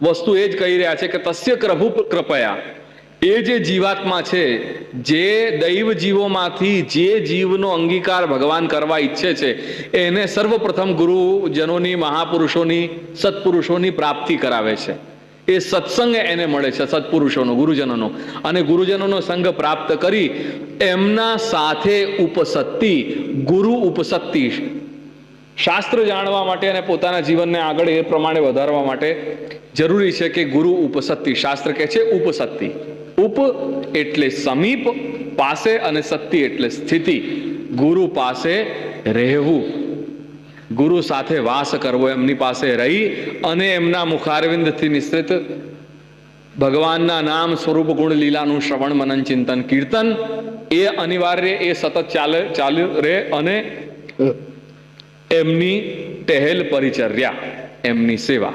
વસ્તુ એ જ કહી રહ્યા છે કે તસ્ય પ્રભુ કૃપયા, એ જે જીવાત્મા છે, જે દૈવ જીવોમાંથી જે જીવનો અંગીકાર ભગવાન કરવા ઈચ્છે છે, એને સર્વપ્રથમ ગુરુજનોની, મહાપુરુષોની, સત્પુરુષોની પ્રાપ્તિ કરાવે છે. એ સત્સંગ એને મળે છે, સત્પુરુષોનો, ગુરુજનોનો. અને ગુરુજનોનો સંગ પ્રાપ્ત કરી એમના સાથે ઉપસત્તિ, ગુરુ ઉપસત્તિ, શાસ્ત્ર જાણવા માટે અને પોતાના જીવનને આગળ એ પ્રમાણે વધારવા માટે જરૂરી છે કે ગુરુ ઉપસત્તિ. શાસ્ત્ર કહે છે ઉપસત્તિ. ઉપ એટલે સમીપ, પાસે, અને સત્તિ એટલે સ્થિતિ. ગુરુ પાસે રહેવું, ગુરુ સાથે વાસ કરવો, એમની પાસે રહી અને એમના મુખારવિંદથી નિશ્ચિત ભગવાનના નામ, સ્વરૂપ, ગુણ, લીલાનું શ્રવણ, મનન, ચિંતન, કીર્તન એ અનિવાર્ય, એ સતત ચાલુ રહે. અને એમની ટહેલ પરિચર્યા, એમની સેવા.